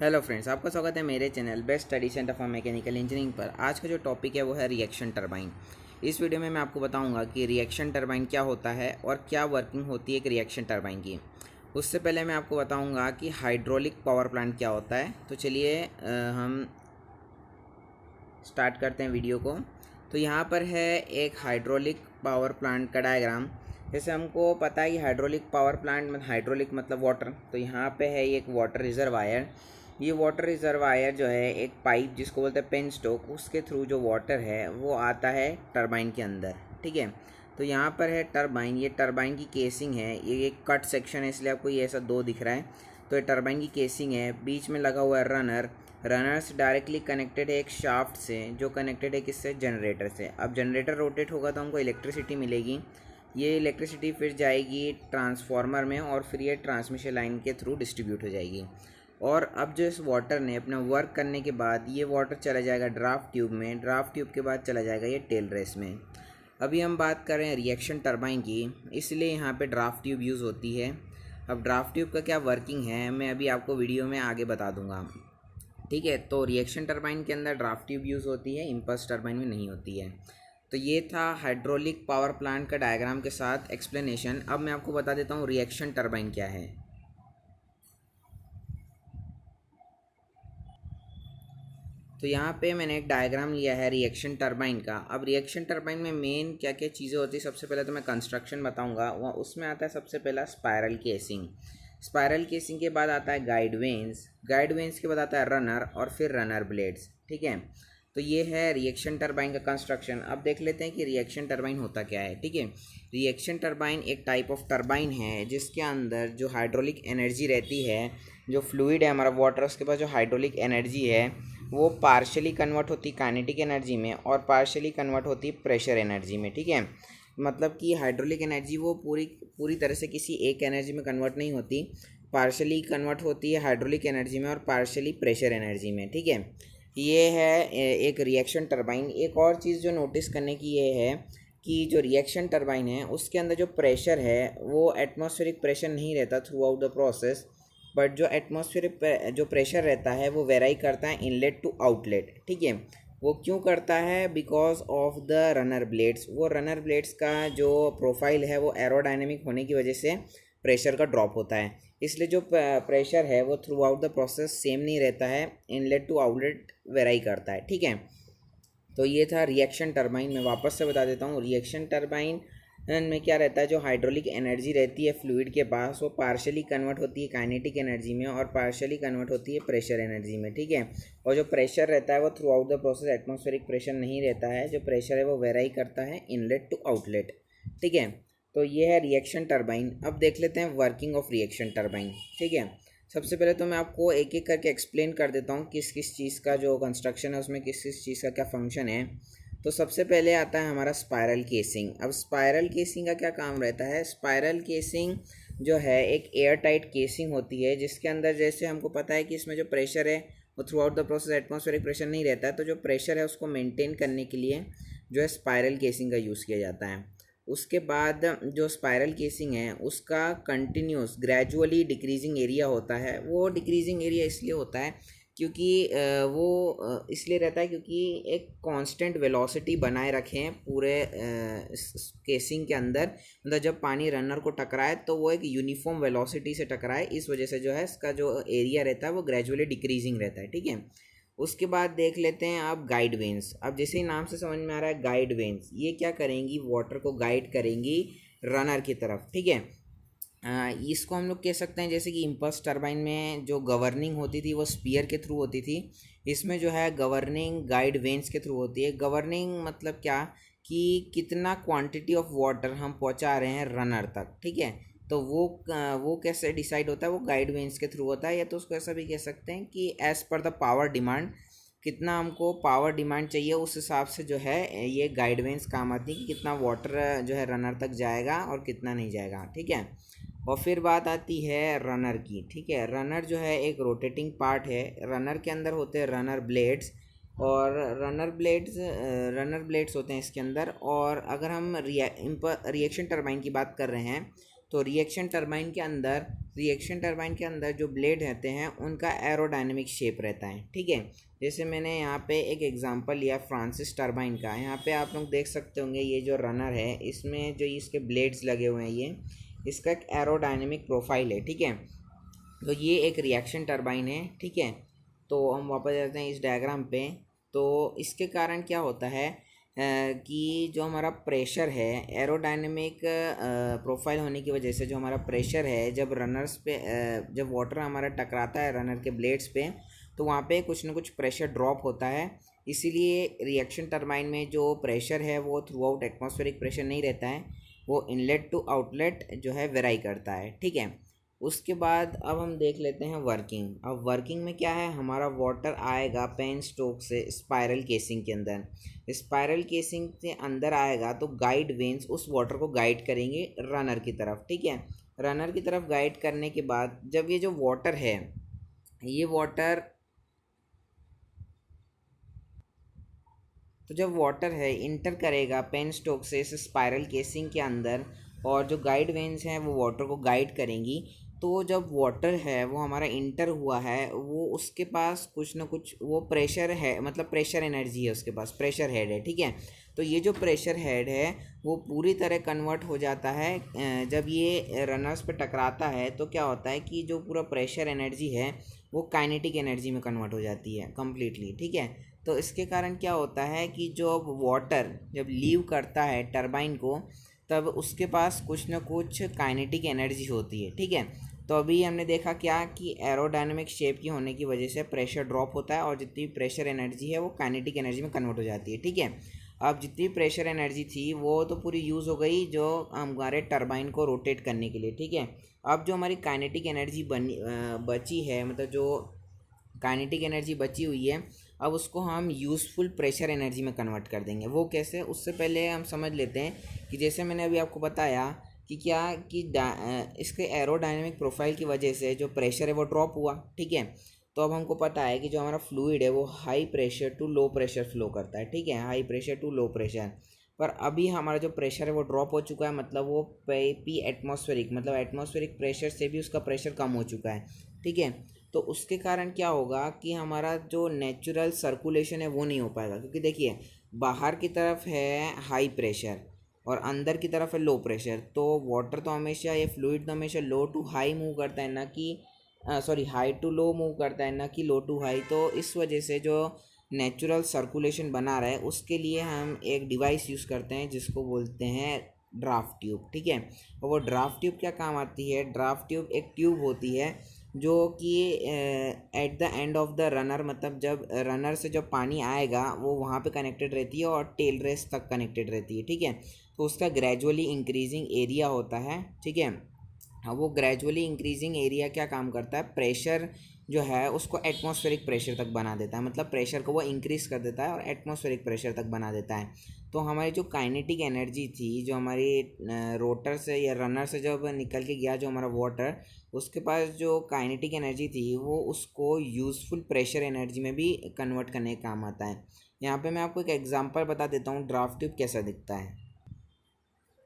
Hello friends, आपका स्वागत है मेरे channel best study centre for mechanical engineering पर। आज का जो टॉपिक है वो है रिएक्शन टरबाइन। इस वीडियो में मैं आपको बताऊंगा कि रिएक्शन टरबाइन क्या होता है और क्या वर्किंग होती है एक रिएक्शन टरबाइन की। उससे पहले मैं आपको बताऊंगा कि हाइड्रोलिक पावर प्लांट क्या होता है। तो चलिए हम स्टार्ट करते हैं वीडियो को। तो यहाँ पर है एक हाइड्रोलिक पावर प्लांट का डायग्राम। जैसे हमको पता है कि हाइड्रोलिक पावर प्लांट में हाइड्रोलिक मतलब वाटर, तो यहाँ पे है एक वाटर रिजर्वायर। ये वाटर रिजर्वायर जो है एक पाइप जिसको बोलते हैं पेन स्टोक, उसके थ्रू जो वाटर है वो आता है टरबाइन के अंदर। ठीक है, तो यहाँ पर है टरबाइन। ये टरबाइन की केसिंग है, ये एक कट सेक्शन है इसलिए आपको ये ऐसा दो दिख रहा है। तो ये टरबाइन की केसिंग है, बीच में लगा हुआ है रनर। रनर से डायरेक्टली कनेक्टेड है एक शाफ्ट से, जो कनेक्टेड है किससे, जनरेटर से। अब जनरेटर रोटेट होगा तो हमको इलेक्ट्रिसिटी मिलेगी। ये इलेक्ट्रिसिटी फिर जाएगी ट्रांसफार्मर में और फिर ये ट्रांसमिशन लाइन के थ्रू डिस्ट्रीब्यूट हो जाएगी। और अब जो इस वाटर ने अपना वर्क करने के बाद ये वाटर चला जाएगा ड्राफ्ट ट्यूब में, ड्राफ्ट ट्यूब के बाद चला जाएगा ये टेल रेस में। अभी हम बात कर रहे हैं रिएक्शन टरबाइन की, इसलिए यहाँ पे ड्राफ्ट ट्यूब यूज़ होती है। अब ड्राफ्ट ट्यूब का क्या वर्किंग है मैं अभी आपको वीडियो में आगे बता दूंगा। ठीक है, तो रिएक्शन टरबाइन के अंदर ड्राफ्ट ट्यूब यूज़ होती है, इम्पल्स टरबाइन में नहीं होती है। तो ये था हाइड्रोलिक पावर प्लांट का डायग्राम के साथ एक्सप्लेनेशन। अब मैं आपको बता देता हूँ रिएक्शन टरबाइन क्या है। तो यहाँ पे मैंने एक डायग्राम लिया है रिएक्शन टरबाइन का। अब रिएक्शन टरबाइन में मेन क्या क्या चीज़ें होती है, सबसे पहले तो मैं कंस्ट्रक्शन बताऊँगा। वहाँ उसमें आता है सबसे पहला स्पायरल केसिंग। स्पायरल केसिंग के बाद आता है गाइड वेन्स, गाइड वेन्स के बाद आता है रनर और फिर रनर ब्लेड्स। ठीक है, तो ये है रिएक्शन टरबाइन का कंस्ट्रक्शन। अब देख लेते हैं कि रिएक्शन टरबाइन होता क्या है। ठीक है, रिएक्शन टरबाइन एक टाइप ऑफ टरबाइन है जिसके अंदर जो हाइड्रोलिक एनर्जी रहती है, जो फ्लूइड है हमारा वाटर, उसके पास जो हाइड्रोलिक एनर्जी है वो पार्शली कन्वर्ट होती है काइनेटिक एनर्जी में और पार्शली कन्वर्ट होती है प्रेशर एनर्जी में। ठीक है, मतलब कि हाइड्रोलिक एनर्जी वो पूरी तरह से किसी एक एनर्जी में कन्वर्ट नहीं होती, पार्शली कन्वर्ट होती है हाइड्रोलिक एनर्जी में और पार्शली प्रेशर एनर्जी में। ठीक है, ये है एक रिएक्शन टरबाइन। एक और चीज़ जो नोटिस करने की ये है कि जो रिएक्शन टरबाइन है उसके अंदर जो प्रेशर है वो एटमॉस्फेरिक प्रेशर नहीं रहता through out the process, but जो एटमॉस्फेरिक जो प्रेशर रहता है वो वेराई करता है इनलेट टू आउटलेट। ठीक है, वो क्यों करता है, because of the runner blades. वो रनर ब्लेड्स का जो प्रोफाइल है वो एरोडायनेमिक होने की वजह से प्रेशर का ड्रॉप होता है, इसलिए जो प्रेशर है वो through out the process same नहीं रहता है, इनलेट टू आउटलेट वेराई करता है। ठीक है, तो ये था रिएक्शन टरबाइन। मैं वापस से बता देता हूँ, रिएक्शन टरबाइन में क्या रहता है, जो हाइड्रोलिक एनर्जी रहती है फ्लूइड के पास वो पार्शली कन्वर्ट होती है काइनेटिक एनर्जी में और पार्शली कन्वर्ट होती है प्रेशर एनर्जी में। ठीक है, और जो प्रेशर रहता है वो through out the process atmospheric pressure नहीं रहता है, जो प्रेशर है वो वेराई करता है इनलेट टू आउटलेट। ठीक है, तो ये है रिएक्शन टरबाइन। अब देख लेते हैं वर्किंग ऑफ रिएक्शन टरबाइन। ठीक है, सबसे पहले तो मैं आपको एक एक करके एक्सप्लेन कर देता हूँ किस किस चीज़ का जो कंस्ट्रक्शन है उसमें किस किस चीज़ का क्या फंक्शन है। तो सबसे पहले आता है हमारा स्पायरल केसिंग। अब स्पायरल केसिंग का क्या काम रहता है, स्पायरल केसिंग जो है एक एयर टाइट केसिंग होती है जिसके अंदर, जैसे हमको पता है कि इसमें जो प्रेशर है वो through out the process atmospheric pressure नहीं रहता है, तो जो प्रेशर है उसको मेंटेन करने के लिए जो है स्पायरल केसिंग का यूज़ किया जाता है। उसके बाद जो स्पायरल केसिंग है उसका कंटिन्यूस ग्रेजुअली डिक्रीजिंग एरिया होता है। वो डिक्रीजिंग एरिया इसलिए होता है क्योंकि वो इसलिए रहता है क्योंकि एक कांस्टेंट वेलोसिटी बनाए रखें पूरे केसिंग के अंदर, मतलब जब पानी रनर को टकराए तो वो एक यूनिफॉर्म वेलोसिटी से टकराए, इस वजह से जो है इसका जो एरिया रहता है वो ग्रेजुअली डिक्रीजिंग रहता है। ठीक है, उसके बाद देख लेते हैं आप गाइड वेन्स। अब जैसे ही नाम से समझ में आ रहा है गाइड वेन्स, ये क्या करेंगी, वाटर को गाइड करेंगी रनर की तरफ। ठीक है, इसको हम लोग कह सकते हैं जैसे कि इम्पल्स टरबाइन में जो गवर्निंग होती थी वो स्पीयर के थ्रू होती थी, इसमें जो है गवर्निंग गाइड वेन्स के थ्रू होती है। गवर्निंग मतलब क्या कि कितना क्वांटिटी ऑफ वाटर हम पहुंचा रहे हैं रनर तक। ठीक है, तो वो कैसे डिसाइड होता है, वो गाइड वेन्स के थ्रू होता है, या तो उसको ऐसा भी कह सकते हैं कि as per the power demand, कितना हमको पावर डिमांड चाहिए उस हिसाब से जो है ये गाइड वेन्स काम आती है कि कितना वाटर जो है रनर तक जाएगा और कितना नहीं जाएगा। ठीक है, और फिर बात आती है रनर की। ठीक है, रनर जो है एक रोटेटिंग पार्ट है, रनर के अंदर होते हैं रनर ब्लेड्स, और रनर ब्लेड्स होते हैं इसके अंदर। और अगर हम रिएक्शन टरबाइन की बात कर रहे हैं तो रिएक्शन टरबाइन के अंदर जो ब्लेड रहते हैं उनका एरोडायनेमिक शेप रहता है, ठीक है। जैसे मैंने यहाँ पे एक एग्जांपल लिया फ्रांसिस टरबाइन का। यहाँ पे आप लोग देख सकते होंगे ये जो रनर है इसमें जो इसके ब्लेड्स लगे हुए हैं, ये इसका एक एरोडायनेमिक प्रोफाइल है, ठीक है। तो ये एक रिएक्शन टरबाइन है, ठीक है। तो हम वापस जाते हैं इस डायग्राम पे। तो इसके कारण क्या होता है कि जो हमारा प्रेशर है एरोडायनेमिक प्रोफाइल होने की वजह से जो हमारा प्रेशर है जब रनर्स पे जब वाटर हमारा टकराता है रनर के ब्लेड्स पे तो वहाँ पे कुछ ना कुछ प्रेशर ड्रॉप होता है। इसीलिए रिएक्शन टरबाइन में जो प्रेशर है वो थ्रू आउट एटमॉस्फेरिक प्रेशर नहीं रहता है, वो इनलेट टू आउटलेट जो है वेराई करता है, ठीक है। उसके बाद अब हम देख लेते हैं वर्किंग। अब वर्किंग में क्या है, हमारा वाटर आएगा पेनस्टोक से स्पायरल केसिंग के अंदर। स्पायरल केसिंग से अंदर आएगा तो गाइड वेन्स उस वाटर को गाइड करेंगे रनर की तरफ, ठीक है। रनर की तरफ गाइड करने के बाद जब ये जो वाटर है ये वाटर तो जब वाटर है इंटर करेगा पेनस्टोक से इस स्पायरल केसिंग के अंदर और जो गाइड वेन्स हैं वो वाटर को गाइड करेंगी। तो जब वाटर है वो हमारा इंटर हुआ है वो उसके पास कुछ ना कुछ वो प्रेशर है, मतलब प्रेशर एनर्जी है उसके पास, प्रेशर हेड है, ठीक है। तो ये जो प्रेशर हेड है वो पूरी तरह कन्वर्ट हो जाता है जब ये रनर्स पे टकराता है तो क्या होता है कि जो पूरा प्रेशर एनर्जी है वो काइनेटिक एनर्जी में कन्वर्ट हो जाती है कम्प्लीटली, ठीक है। तो इसके कारण क्या होता है कि जो वाटर जब लीव करता है टरबाइन को तब उसके पास कुछ ना कुछ काइनेटिक एनर्जी होती है, ठीक है। तो अभी हमने देखा क्या कि एरोडायनेमिक शेप की होने की वजह से प्रेशर ड्रॉप होता है और जितनी प्रेशर एनर्जी है वो काइनेटिक एनर्जी में कन्वर्ट हो जाती है, ठीक है। अब जितनी प्रेशर एनर्जी थी वो तो पूरी यूज़ हो गई जो हमारे टरबाइन को रोटेट करने के लिए, ठीक है। अब जो हमारी काइनेटिक एनर्जी बची है, मतलब जो काइनेटिक एनर्जी बची हुई है अब उसको हम यूज़फुल प्रेशर एनर्जी में कन्वर्ट कर देंगे। वो कैसे, उससे पहले हम समझ लेते हैं कि जैसे मैंने अभी आपको बताया कि क्या कि इसके एरोडायनेमिक प्रोफाइल की वजह से जो प्रेशर है वो ड्रॉप हुआ, ठीक है। तो अब हमको पता है कि जो हमारा फ्लूइड है वो high pressure to low pressure flow करता है, ठीक है, high pressure to low pressure. पर अभी हमारा जो प्रेशर है वो ड्रॉप हो चुका है, मतलब वो पी एटमॉस्फेरिक, मतलब एटमॉस्फेरिक प्रेशर से भी उसका प्रेशर कम हो चुका है, ठीक है। तो उसके कारण क्या होगा कि हमारा जो नेचुरल सर्कुलेशन है वो नहीं हो पाएगा, क्योंकि देखिए बाहर की तरफ है हाई प्रेशर और अंदर की तरफ है लो प्रेशर। तो वाटर तो हमेशा, ये फ्लूइड तो हमेशा लो टू हाई मूव करता है, ना कि हाई टू लो मूव करता है, ना कि लो टू हाई। तो इस वजह से जो नेचुरल सर्कुलेशन बना रहा है उसके लिए हम एक डिवाइस यूज़ करते हैं जिसको बोलते हैं ड्राफ्ट ट्यूब, ठीक है। और वो ड्राफ्ट ट्यूब क्या काम आती है, ड्राफ्ट ट्यूब एक ट्यूब होती है जो कि at the end of the runner, मतलब जब रनर से जब पानी आएगा वो वहाँ पे कनेक्टेड रहती है और टेल रेस तक कनेक्टेड रहती है, ठीक है। तो उसका ग्रेजुअली इंक्रीजिंग एरिया होता है, ठीक है। अब वो ग्रेजुअली इंक्रीजिंग एरिया क्या काम करता है, प्रेशर जो है उसको एटमॉस्फेरिक प्रेशर तक बना देता है, मतलब प्रेशर को वो इंक्रीज़ कर देता है और एटमॉस्फेरिक प्रेशर तक बना देता है। तो हमारी जो काइनेटिक एनर्जी थी जो हमारी रोटर से या रनर से जब निकल के गया जो हमारा वाटर, उसके पास जो काइनेटिक एनर्जी थी वो उसको यूज़फुल प्रेशर एनर्जी में भी कन्वर्ट करने का काम आता है। यहाँ पे मैं आपको एक एग्जांपल बता देता हूँ ड्राफ्ट ट्यूब कैसा दिखता है।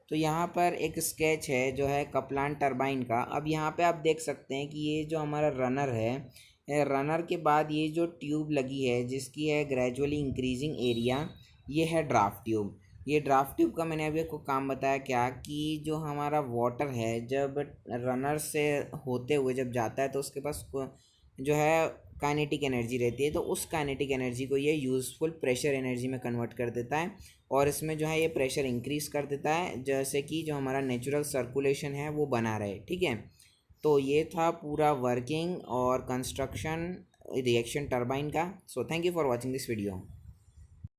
तो यहाँ पर एक स्केच है जो है कपलान टरबाइन का। अब यहाँ पे आप देख सकते हैं कि ये जो हमारा रनर है, रनर के बाद ये जो ट्यूब लगी है जिसकी है ग्रेजुअली इंक्रीजिंग एरिया, ये है ड्राफ्ट ट्यूब। ये ड्राफ्ट ट्यूब का मैंने अभी आपको काम बताया क्या कि जो हमारा वाटर है जब रनर से होते हुए जब जाता है तो उसके पास जो है काइनेटिक एनर्जी रहती है, तो उस काइनेटिक एनर्जी को ये यूज़फुल प्रेशर एनर्जी में कन्वर्ट कर देता है और इसमें जो है ये प्रेशर इंक्रीज़ कर देता है जैसे कि जो हमारा नेचुरल सर्कुलेशन है वो बना रहे, ठीक है। तो ये था पूरा वर्किंग और कंस्ट्रक्शन रिएक्शन टरबाइन का। So thank you for watching this video.